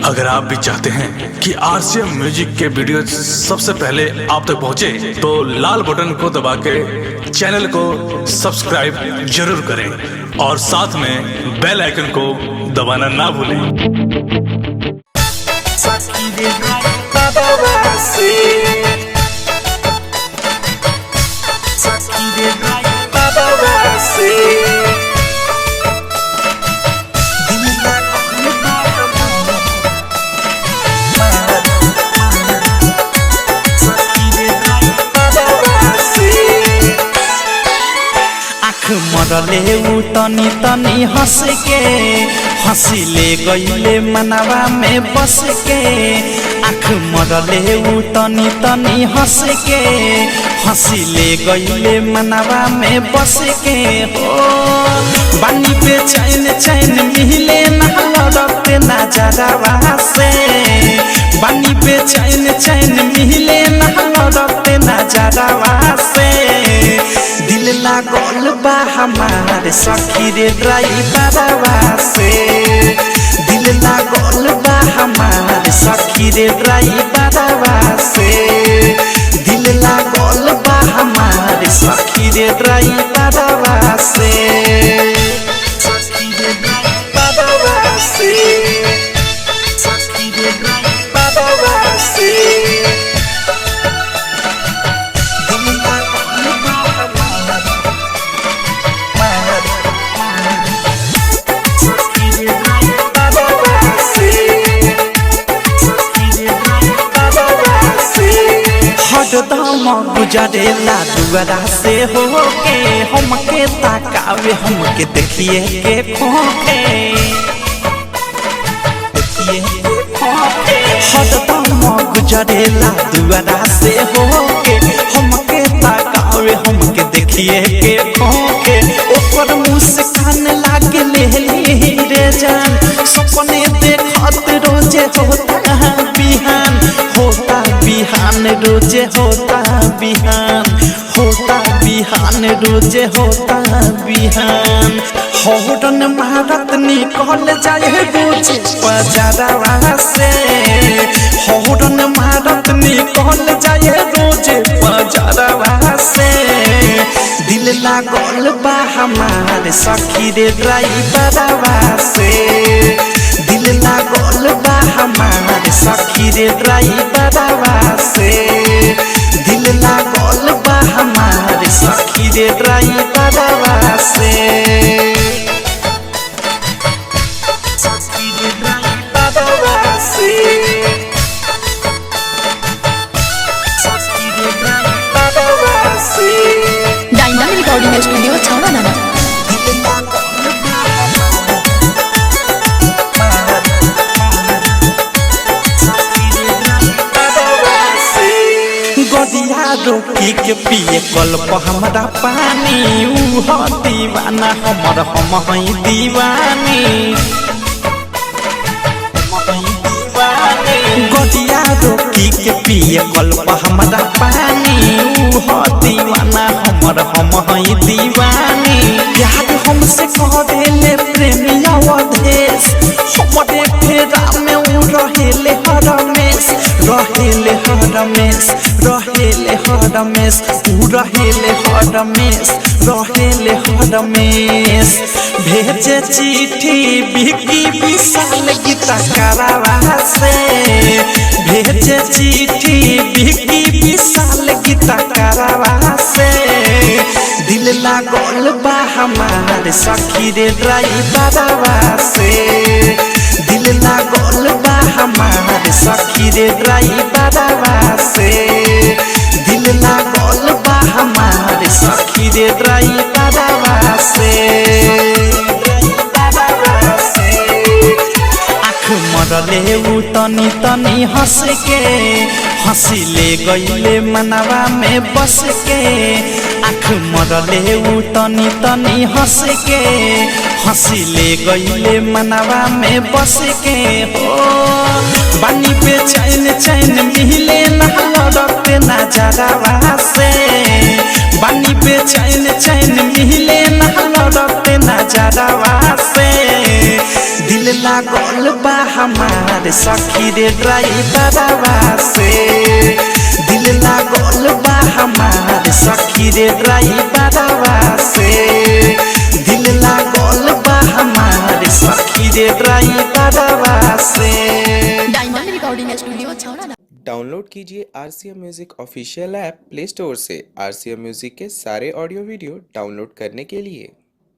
अगर आप भी चाहते हैं कि आरसीएम म्यूजिक के वीडियो सबसे पहले आप तक पहुंचे, तो लाल बटन को दबा के चैनल को सब्सक्राइब जरूर करें और साथ में बेल आइकन को दबाना ना भूलें। मरले उ तनी तनी हंस के हंसिले गईले मनवा में बस के। आँख मरले उ तनी तनी हंस के हंसिले गईले मनवा में बस के। हो बानी पे चैन चैन मिले नहलते नजरवा से। बानी पे चैन चैन मिले नहलते नजरवा से। दिल लागल बा हमार सखी रे ड्राइवरवा से। दिल लागल बा हमार सखी रे ड्राइवरवा से। दिल लागल बा हमार सखी रे ड्राइवरवा से। सखी रे ड्राइवरवा से। सखी रे ड्राइवरवा से। हरदम गुजरेला दुआरा से होके हमके ताकावे हमके देखिए के खोके। हरदम गुजरेला दुआरा से होके हमके ताकावे हमके देखिए के खोके। ओकर मुस्कान लागे लेली रे जान सपने देखत रोजे होता बिहान। होता बिहान रोजे होता बिहान। होता बिहान रोजे होता बिहान। हौरन मारत निकल जाए रोजे बजारवा से। हौरन मारत निकल जाए रोजे बजारवा से। दिल लागल बा हमार सखी रे ड्राइवरवा से। दिल लागल बा हमार सखी रे ड्राइवरवा से। दिल लागल बा हमार सखी रे ड्राइवरवा से। सखी रे ड्राइवरवा से। सखी रे ड्राइवरवा से। डायमंड रिकॉर्डिंग स्टूडियो छावना। गदिया रोकी के पिए कल्प हमरा पानी। ऊ हो दीवाना हमर हम हई दीवानी। गदिया रोकी के पिए कल्प हमरा पानी। ऊ हो दीवाना हमर हम हई दीवानी। प्यार हमसे करेले प्रेमिया अवधेश हमरे फेरा में ऊ रहेले हरमेश। रहेले हरमेश रहेले हरमेश ऊ रहेले हरमेश रहेले हरमेश। भेजे चिट्ठी बिकी विशाल गीता करावा से। भेजे चिट्ठी बिकी विशाल गीता करावा से। दिल लागल बा हमार सखी रे ड्राइवरवा से। दिल लागल बा हमार सखी रे ड्राइवरवा से। दिल लागल बा हमार सखी रे ड्राइवरवा से। आँख मरले उ तनी तनी हंस के हंसिले गईले मनवा में बस के। आँख मरले उ तनी तनी हंस के हंसिले गईले मनवा में बस के। हो बानी पे चैन चैन मिले नहलते नजरवा से। बानी पे चैन चैन मिले नहलते नजरवा से। दिल लागल बा हमार सखी रे ड्राइवरवा से दिल लागल बा हमार सखी रे ड्राइवरवा से दिल लागल बा हमार सखी रे ड्राइवरवा से डायमंड रिकॉर्डिंग स्टूडियो छौड़ा। डाउनलोड कीजिए RCM music official app play store से। RCM म्यूजिक के सारे ऑडियो वीडियो डाउनलोड करने के लिए